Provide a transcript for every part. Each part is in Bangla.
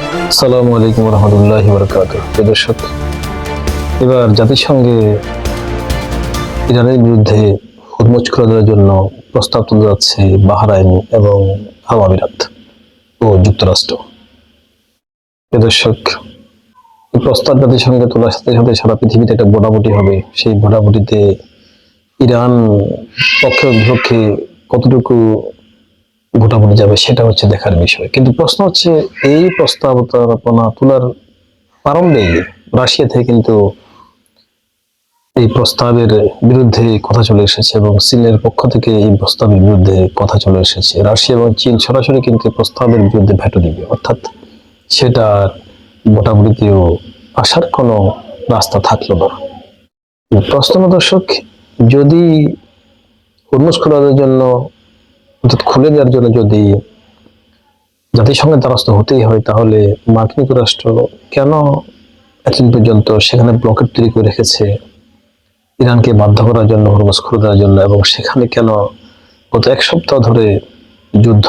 আসসালামু আলাইকুম রহমতুল্লাহি বারাকাতুহু। প্রিয় দর্শক, এবার জাতিসংঘে ইরানের বিরুদ্ধে হুরমুজ খুলে দেওয়ার জন্য প্রস্তাব তুলে যাচ্ছে বাহরাইন এবং আরব আমিরাত ও যুক্তরাষ্ট্র। প্রিয় দর্শক, এই প্রস্তাব জাতিসংঘে তোলার সাথে সাথে সারা পৃথিবীতে একটা ভোটাভুটি হবে। সেই ভোটাভুটিতে ইরান পক্ষে বিপক্ষে কতটুকু ভোটাভুটি যাবে সেটা হচ্ছে দেখার বিষয়। কিন্তু প্রশ্ন হচ্ছে, এই প্রস্তাবনা তোলার প্রারম্ভেই রাশিয়া থেকে কিন্তু এই প্রস্তাবের বিরুদ্ধে কথা চলে এসেছে এবং চীনের পক্ষ থেকে এই প্রস্তাবের বিরুদ্ধে কথা চলে এসেছে। রাশিয়া এবং চীন সরাসরি কিন্তু প্রস্তাবের বিরুদ্ধে ভেটো দিবে, অর্থাৎ সেটা মোটামুটিতেও আসার কোনো রাস্তা থাকলো না। প্রশ্ন দর্শক, যদি হুরমুজ খোলা দেওয়ার জন্য, অর্থাৎ খুলে দেওয়ার জন্য যদি জাতিসংঘের দ্বারস্থ হতেই হয়, তাহলে মার্কিন যুক্তরাষ্ট্র কেন এতদিন পর্যন্ত সেখানে ব্লকেট তৈরি করে রেখেছে ইরানকে বাধ্য করার জন্য, হুরমুজ খুলে দেওয়ার জন্য, এবং সেখানে কেন গত এক সপ্তাহ ধরে যুদ্ধ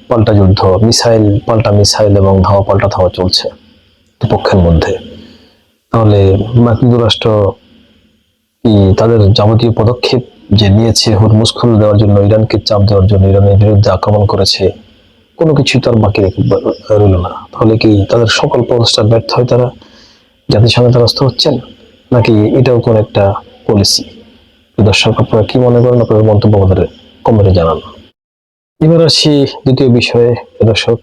পাল্টা যুদ্ধ, মিসাইল পাল্টা মিসাইল এবং ধাওয়া পাল্টা ধাওয়া চলছে দুপক্ষের মধ্যে? তাহলে মার্কিন যুক্তরাষ্ট্র কি তাদের যাবতীয় পদক্ষেপ যে নিয়েছে হুরমুজ খুলে দেওয়ার জন্য, ইরানকে চাপ দেওয়ার জন্য, ইরানের বিরুদ্ধে আক্রমণ করেছে, কোনো কিছু তার বাকি রইল না? তাহলে কি তাদের সকল প্রচেষ্টা ব্যর্থ হয়, তারা জাতিসংঘের দ্বারস্থ হচ্ছেন, নাকি এটাও কোন একটা পলিসি? দর্শক, আপনারা কি মনে করেন? আপনাদের মন্তব্য আমাদের কমেন্টে জানান। এবার আসি দ্বিতীয় বিষয়ে। দর্শক,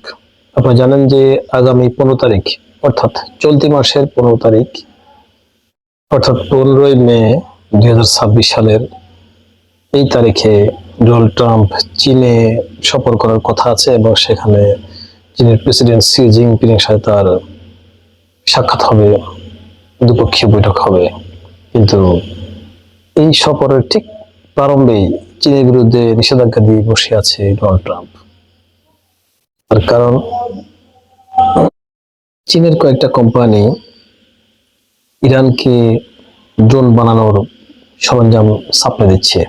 আপনারা জানেন যে আগামী 15 তারিখ, অর্থাৎ চলতি মাসের 15 তারিখ, অর্থাৎ 15ই মে 2026 সালের এই তারিখে ডোনাল্ড ট্রাম্প চীনে সফর করার কথা আছে এবং সেখানে চীনের প্রেসিডেন্ট শি জিনপিং এর সাথে তার সাক্ষাৎ হবে, দ্বিপক্ষীয় বৈঠক হবে। কিন্তু এই সফরের ঠিক প্রারম্ভেই চীনের বিরুদ্ধে নিষেধাজ্ঞা দিয়ে বসে আছে ডোনাল্ড ট্রাম্প। তার কারণ, চীনের কয়েকটা কোম্পানি ইরানকে ড্রোন বানানোর সরঞ্জাম সাপ্লাই দিচ্ছে।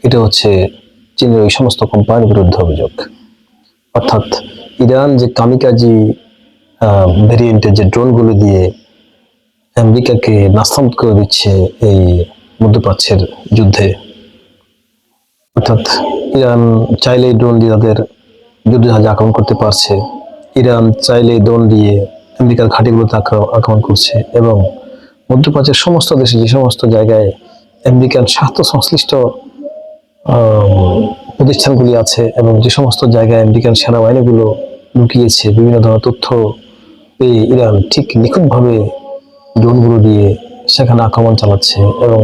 এটা হচ্ছে চীনের ওই সমস্ত কোম্পানির বিরুদ্ধে অভিযোগ। অর্থাৎ ইরান যে কামিকাজি ভেরিয়েন্টের যে ড্রোনগুলো দিয়ে আমেরিকাকে নাস্তানাবুদ করে দিচ্ছে এই মধ্যপ্রাচ্যের যুদ্ধে, অর্থাৎ ইরান চাইলেই ড্রোন দিয়ে তাদের যুদ্ধজাহাজ আক্রমণ করতে পারছে, ইরান চাইলেই ড্রোন দিয়ে আমেরিকার ঘাঁটিগুলোতে আক্রমণ করছে, এবং মধ্যপ্রাচ্যের সমস্ত দেশে যে সমস্ত জায়গায় আমেরিকান স্বার্থ সংশ্লিষ্ট প্রতিষ্ঠানগুলি আছে এবং যে সমস্ত জায়গায় আমেরিকান সেনাবাহিনীগুলো লুকিয়েছে, বিভিন্ন ধরনের তথ্য পেয়ে ইরান ঠিক নিখুঁতভাবে ড্রোনগুলো দিয়ে সেখানে আক্রমণ চালাচ্ছে এবং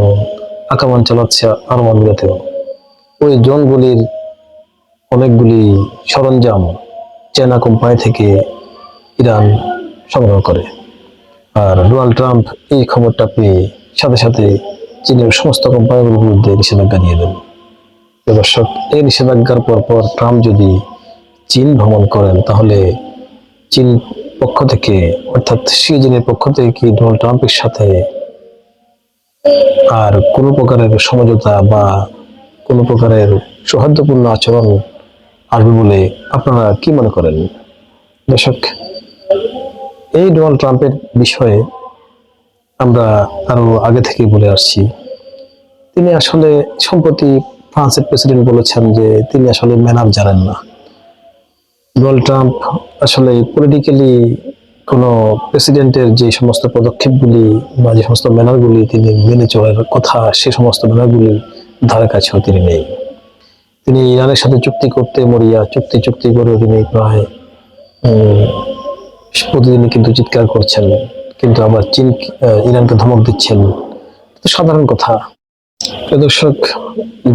আক্রমণ চালাচ্ছে আরব আমিরাতেও। ওই ড্রোনগুলির অনেকগুলি সরঞ্জাম চায়না কোম্পানি থেকে ইরান সংগ্রহ করে। আর ডোনাল্ড ট্রাম্প এই খবরটা পেয়ে সাথে সাথে চীনের সমস্ত কোম্পানিগুলোর বিরুদ্ধে নিষেধাজ্ঞা দিয়ে দেন। দর্শক, এই নিষেধাজ্ঞার পর ট্রাম্প যদি চীন ভ্রমণ করেন, তাহলে চীন পক্ষ থেকে, অর্থাৎ শি জিনের পক্ষ থেকে কি ডোনাল্ড ট্রাম্পের সাথে আর কোনো প্রকারের সমঝোতা বা কোনো প্রকারের সৌহার্দ্যপূর্ণ আচরণ আসবে বলে আপনারা কি মনে করেন? দর্শক, এই ডোনাল্ড ট্রাম্পের বিষয়ে আমরা আরো আগে থেকেই বলে আসছি। তিনি আসলে সম্প্রতি ফ্রান্সের প্রেসিডেন্ট বলেছেন যে তিনি আসলে ম্যানার জানেন না। ডোনাল্ড ট্রাম্প আসলে পলিটিক্যালি কোনো প্রেসিডেন্টের যে সমস্ত পদক্ষেপগুলি বা যে সমস্ত ম্যানারগুলি তিনি মেনে চলার কথা, সে সমস্ত ম্যানারগুলির ধারে কাছেও তিনি নেই। তিনি ইরানের সাথে চুক্তি করতে মরিয়া, চুক্তি করে তিনি প্রায় প্রতিদিনই কিন্তু চিৎকার করছেন, কিন্তু আবার চীন ইরানকে ধমক দিচ্ছেন। তো সাধারণ কথা। দর্শক,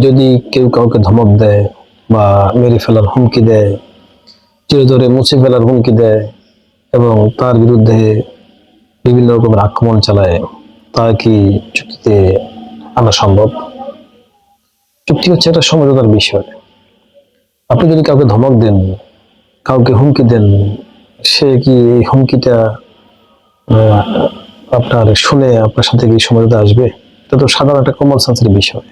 যদি কেউ কাউকে ধমক দেয় বা মেরে ফেলার হুমকি দেয়, চিরতরে মুছে ফেলার হুমকি দেয় এবং তার বিরুদ্ধে বিভিন্ন রকমের আক্রমণ চালায়, তা কি চুক্তিতে আনা সম্ভব? চুক্তি হচ্ছে একটা সমঝোতার বিষয়। আপনি যদি কাউকে ধমক দেন, কাউকে হুমকি দেন, সে কি এই হুমকিটা আপনার শুনে আপনার সাথে কি সমঝোতা আসবে? এটা তো সাধারণ একটা কমন সেন্সের বিষয়।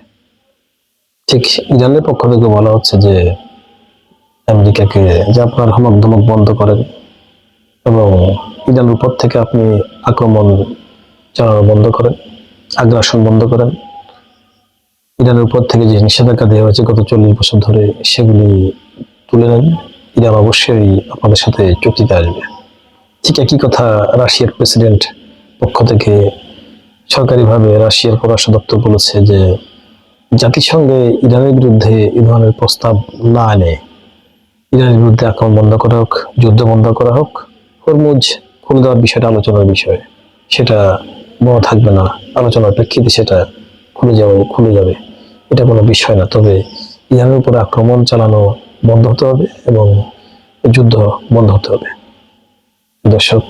ঠিক ইরানের পক্ষ থেকে বলা হচ্ছে যে আমেরিকাকে যে আপনার ধমক বন্ধ করেন এবং ইরানের উপর থেকে আপনি আক্রমণ চালানো বন্ধ করেন, আগ্রাসন বন্ধ করেন। ইরানের উপর থেকে যে নিষেধাজ্ঞা দেওয়া হয়েছে গত 40 বছর ধরে, সেগুলি তুলে নেন। ইরান অবশ্যই আপনাদের সাথে চুক্তিতে আসবে। ঠিক একই কথা রাশিয়ার প্রেসিডেন্ট পক্ষ থেকে সরকারিভাবে রাশিয়ার পররাষ্ট্র দপ্তর বলেছে যে জাতিসংঘে ইরানের বিরুদ্ধে এই ধরনের প্রস্তাব না এনে ইরানের বিরুদ্ধে আক্রমণ বন্ধ করা হোক, যুদ্ধ বন্ধ করা হোক, হরমুজ খুলে দেওয়ার বিষয়টা আলোচনার বিষয়, সেটা বড় থাকবে না, আলোচনার প্রেক্ষিতে সেটা খুলে যাবে, এটা কোনো বিষয় না। তবে ইরানের উপরে আক্রমণ চালানো বন্ধ হতে হবে এবং যুদ্ধ বন্ধ হতে হবে। দর্শক,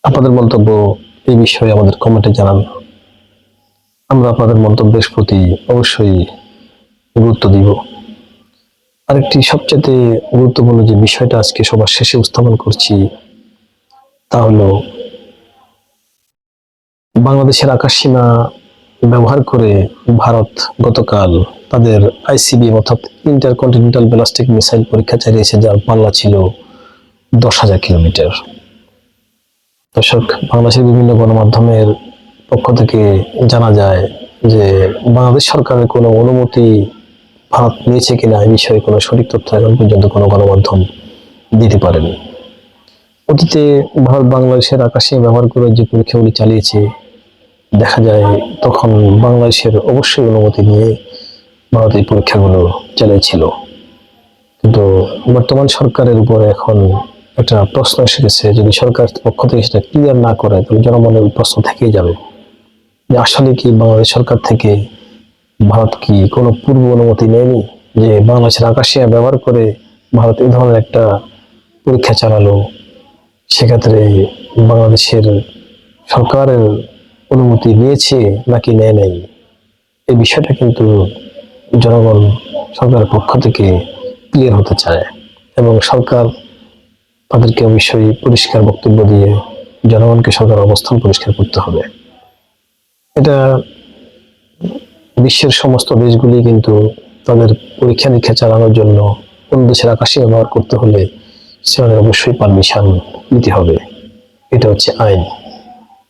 আপনাদের মন্তব্য এই বিষয়ে আমাদের কমেন্টে জানান। আমরা আপনাদের মন্তব্যের প্রতি অবশ্যই গুরুত্ব দিব। আরেকটি সবচেয়ে গুরুত্বপূর্ণ যে বিষয়টা আজকে সবার শেষে উপস্থাপন করছি, তা হলো বাংলাদেশের আকাশসীমা ব্যবহার করে ভারত গতকাল তাদের আইসিবিএম অর্থাৎ ইন্টারকন্টিনেন্টাল ব্যালিস্টিক মিসাইল পরীক্ষা চালিয়েছে, যার পাল্লা ছিল 10,000 কিলোমিটার। দর্শক, বাংলাদেশের বিভিন্ন গণমাধ্যমের পক্ষ থেকে জানা যায় যে বাংলাদেশ সরকারের কোনো অনুমতি ভারত নিয়েছে কিনা এই বিষয়ে কোনো সঠিক তথ্য এখন পর্যন্ত কোনো গণমাধ্যম দিতে পারেনি। অতীতে ভারত বাংলাদেশের আকাশে ব্যবহার করে যে পরীক্ষাগুলি চালিয়েছে, দেখা যায় তখন বাংলাদেশের অবশ্যই অনুমতি নিয়ে ভারত এই পরীক্ষাগুলো চালিয়েছিল। কিন্তু বর্তমান সরকারের উপরে এখন একটা প্রশ্ন এসে গেছে, যদি সরকার পক্ষ থেকে সেটা ক্লিয়ার না করে তাহলে জনমনের প্রশ্ন থেকেই যাবে যে আসলে কি বাংলাদেশ সরকার থেকে ভারত কি কোনো পূর্ব অনুমতি নেয়নি, যে বাংলাদেশের আকাশে ব্যবহার করে ভারত এই ধরনের একটা পরীক্ষা চালালো, সেক্ষেত্রে বাংলাদেশের সরকারের অনুমতি নিয়েছে নাকি নেয় নাই, এই বিষয়টা কিন্তু জনগণ সরকারের পক্ষ থেকে ক্লিয়ার হতে চায় এবং সরকার তাদেরকে অবশ্যই পরিষ্কার বক্তব্য দিয়ে জনগণকে সরকার অবস্থান পরিষ্কার করতে হবে। এটা বিশ্বের সমস্ত দেশগুলি কিন্তু তাদের পরীক্ষা নিরীক্ষা চালানোর জন্য কোন দেশের আকাশে ব্যবহার করতে হলে সেখানে অবশ্যই পারমিশন নিতে হবে, এটা হচ্ছে আইন।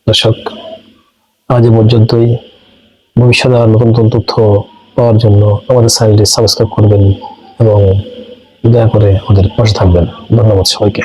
দর্শক, আজ এ পর্যন্তই। ভবিষ্যতে আর নতুন নতুন তথ্য পাওয়ার জন্য আমাদের চ্যানেলটি সাবস্ক্রাইব করবেন এবং দয়া করে আমাদের পাশে থাকবেন। ধন্যবাদ সবাইকে।